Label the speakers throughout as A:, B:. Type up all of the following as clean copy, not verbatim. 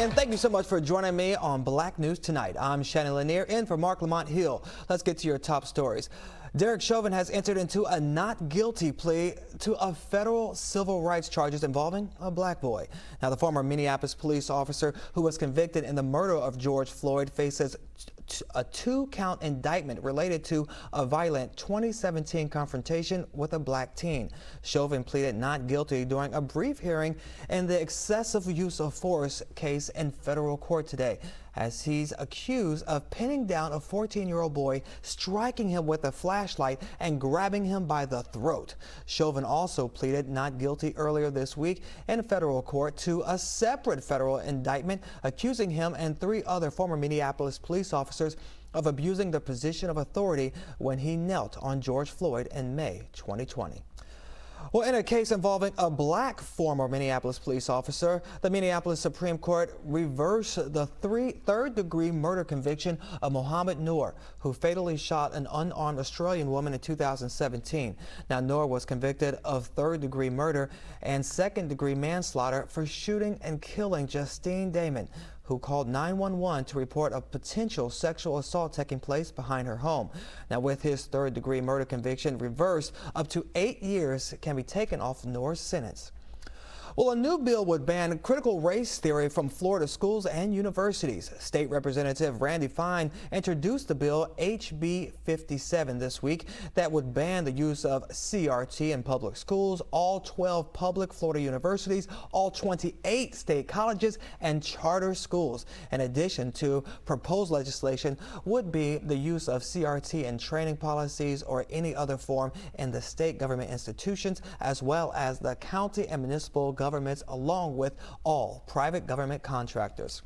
A: And thank you so much for joining me on Black News Tonight. I'm Shannon LaNier, in for Marc, Lamont Hill. Let's get to your top stories. Derek Chauvin has entered into a not guilty plea to a federal civil rights charges involving a black boy. Now, the former Minneapolis police officer who was convicted in the murder of George Floyd faces a two-count indictment related to a violent 2017 confrontation with a black teen. Chauvin pleaded not guilty during a brief hearing in the excessive use of force case in federal court today, as he's accused of pinning down a 14-year-old boy, striking him with a flashlight, and grabbing him by the throat. Chauvin also pleaded not guilty earlier this week in federal court to a separate federal indictment accusing him and 3 other former Minneapolis police officers of abusing the position of authority when he knelt on George Floyd in May 2020. Well, in a case involving a black former Minneapolis police officer, the Minneapolis Supreme Court reversed the third-degree murder conviction of Mohamed Noor, who fatally shot an unarmed Australian woman in 2017. Now, Noor was convicted of third-degree murder and second-degree manslaughter for shooting and killing Justine Damon, who called 911 to report a potential sexual assault taking place behind her home. Now, with his third-degree murder conviction reversed, up to 8 years can be taken off Noor's sentence. Well, a new bill would ban critical race theory from Florida schools and universities. State Representative Randy Fine introduced the bill HB 57 this week that would ban the use of CRT in public schools, all 12 public Florida universities, all 28 state colleges, and charter schools. In addition to proposed legislation would be the use of CRT in training policies or any other form in the state government institutions, as well as the county and municipal governments, along with all private government contractors.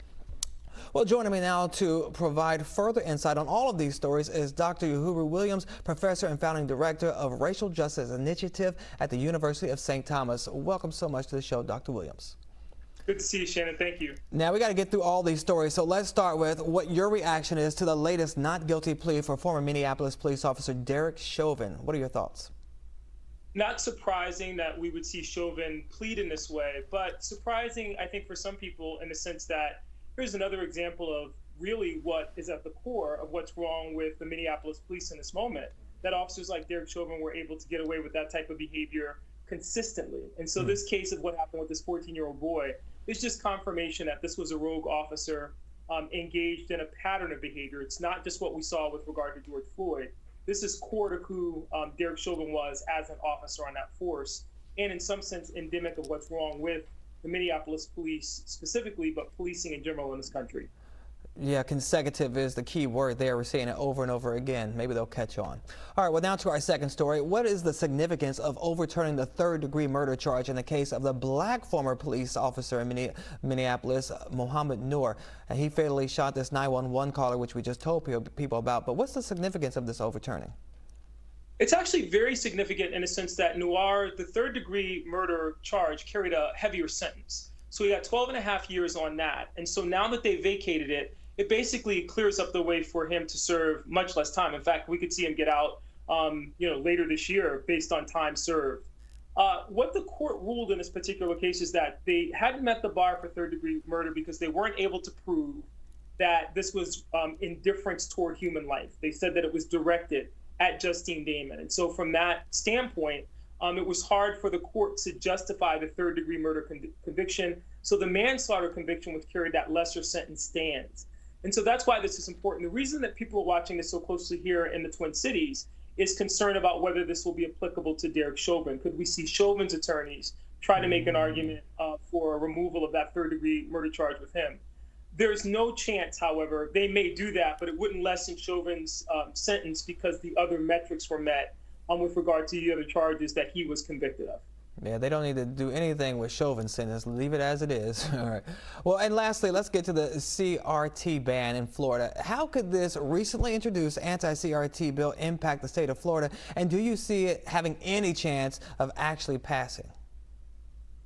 A: Well, joining me now to provide further insight on all of these stories is Dr. Yohuru Williams, professor and founding director of Racial Justice Initiative at the University of St. Thomas. Welcome so much to the show, Dr. Williams.
B: Good to see you, Shannon. Thank you.
A: Now, we got to get through all these stories, so let's start with what your reaction is to the latest not guilty plea for former Minneapolis police officer Derek Chauvin. What are your thoughts?
B: Not surprising that we would see Chauvin plead in this way, but surprising, I think, for some people in the sense that here's another example of really what is at the core of what's wrong with the Minneapolis police in this moment, that officers like Derek Chauvin were able to get away with that type of behavior consistently. And so this case of what happened with this 14-year-old boy is just confirmation that this was a rogue officer engaged in a pattern of behavior. It's not just what we saw with regard to George Floyd. This is core to who Derek Chauvin was as an officer on that force, and in some sense endemic of what's wrong with the Minneapolis police specifically, but policing in general in this country.
A: Yeah, consecutive is the key word there. We're seeing it over and over again. Maybe they'll catch on. All right, well, now to our second story. What is the significance of overturning the third-degree murder charge in the case of the black former police officer in Minneapolis, Mohamed Noor? And he fatally shot this 911 caller, which we just told people about. But what's the significance of this overturning?
B: It's actually very significant in the sense that Noor, the third-degree murder charge, carried a heavier sentence. So he got 12.5 years on that. And so now that they vacated it, it basically clears up the way for him to serve much less time. In fact, we could see him get out, later this year based on time served. What the court ruled in this particular case is that they hadn't met the bar for third-degree murder because they weren't able to prove that this was indifference toward human life. They said that it was directed at Justine Damon. And so from that standpoint, it was hard for the court to justify the third-degree murder conviction. So the manslaughter conviction, which carried that lesser sentence, stands. And so that's why this is important. The reason that people are watching this so closely here in the Twin Cities is concern about whether this will be applicable to Derek Chauvin. Could we see Chauvin's attorneys try to make an argument for a removal of that third-degree murder charge with him? There's no chance, however, they may do that, but it wouldn't lessen Chauvin's sentence because the other metrics were met with regard to the other charges that he was convicted of.
A: Yeah, they don't need to do anything with Chauvin's sentence. Leave it as it is. All right. Well, and lastly, let's get to the CRT ban in Florida. How could this recently introduced anti-CRT bill impact the state of Florida? And do you see it having any chance of actually passing?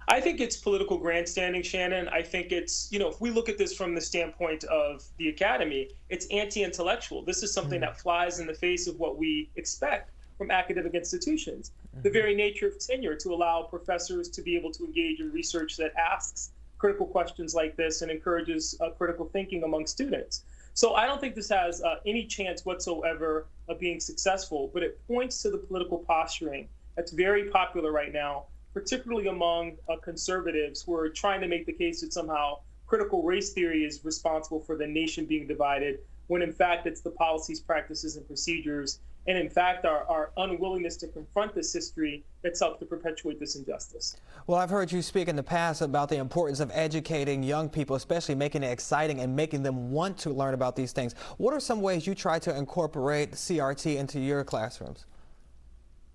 B: I think it's political grandstanding, Shannon. I think it's, if we look at this from the standpoint of the academy, it's anti-intellectual. This is something that flies in the face of what we expect from academic institutions. The very nature of tenure to allow professors to be able to engage in research that asks critical questions like this and encourages critical thinking among students. So I don't think this has any chance whatsoever of being successful, but it points to the political posturing that's very popular right now, particularly among conservatives who are trying to make the case that somehow critical race theory is responsible for the nation being divided, when in fact it's the policies, practices, and procedures, and in fact our unwillingness to confront this history that's helped to perpetuate this injustice.
A: Well, I've heard you speak in the past about the importance of educating young people, especially making it exciting and making them want to learn about these things. What are some ways you try to incorporate CRT into your classrooms?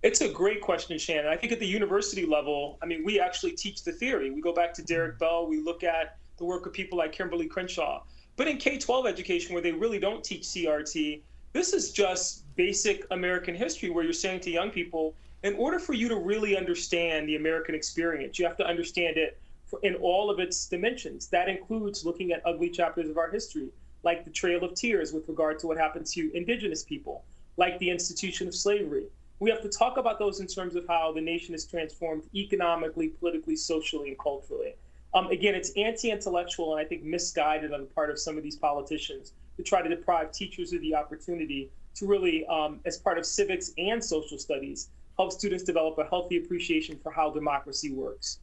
B: It's a great question, Shannon. I think at the university level, I mean, we actually teach the theory. We go back to Derek Bell, we look at the work of people like Kimberly Crenshaw. But in K-12 education, where they really don't teach CRT, this is just basic American history, where you're saying to young people, in order for you to really understand the American experience, you have to understand it in all of its dimensions. That includes looking at ugly chapters of our history, like the Trail of Tears with regard to what happened to indigenous people, like the institution of slavery. We have to talk about those in terms of how the nation is transformed economically, politically, socially, and culturally. Again, it's anti-intellectual and I think misguided on the part of some of these politicians to try to deprive teachers of the opportunity to really, as part of civics and social studies, help students develop a healthy appreciation for how democracy works.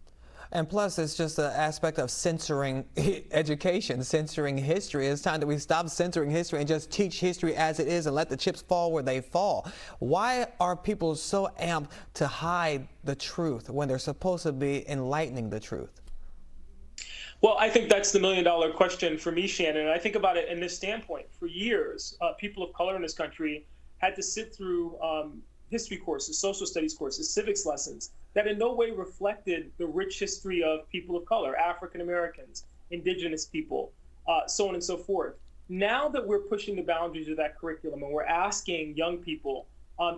A: And plus, it's just an aspect of censoring education, censoring history. It's time that we stop censoring history and just teach history as it is and let the chips fall where they fall. Why are people so amped to hide the truth when they're supposed to be enlightening the truth?
B: Well, I think that's the million-dollar question for me, Shannon. And I think about it in this standpoint. For years, people of color in this country had to sit through history courses, social studies courses, civics lessons that in no way reflected the rich history of people of color, African Americans, indigenous people, so on and so forth. Now that we're pushing the boundaries of that curriculum and we're asking young people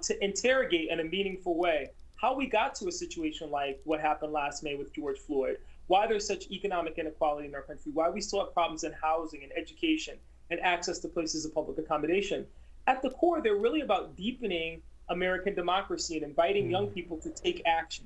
B: to interrogate in a meaningful way how we got to a situation like what happened last May with George Floyd, why there's such economic inequality in our country, why we still have problems in housing and education and access to places of public accommodation. At the core, they're really about deepening American democracy and inviting young people to take action.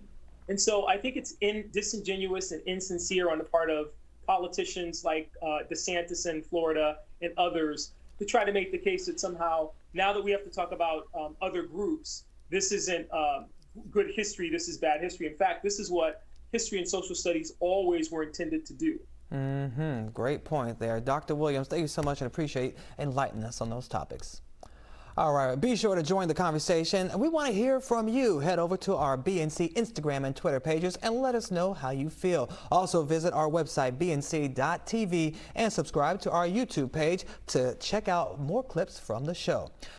B: And so I think it's disingenuous and insincere on the part of politicians like DeSantis in Florida and others to try to make the case that somehow, now that we have to talk about other groups, this isn't good history, this is bad history. In fact, this is what history and social studies always were intended to do.
A: Great point there. Dr. Williams, thank you so much and appreciate enlightening us on those topics. All right, be sure to join the conversation. We want to hear from you. Head over to our BNC Instagram and Twitter pages and let us know how you feel. Also visit our website, bnc.tv, and subscribe to our YouTube page to check out more clips from the show.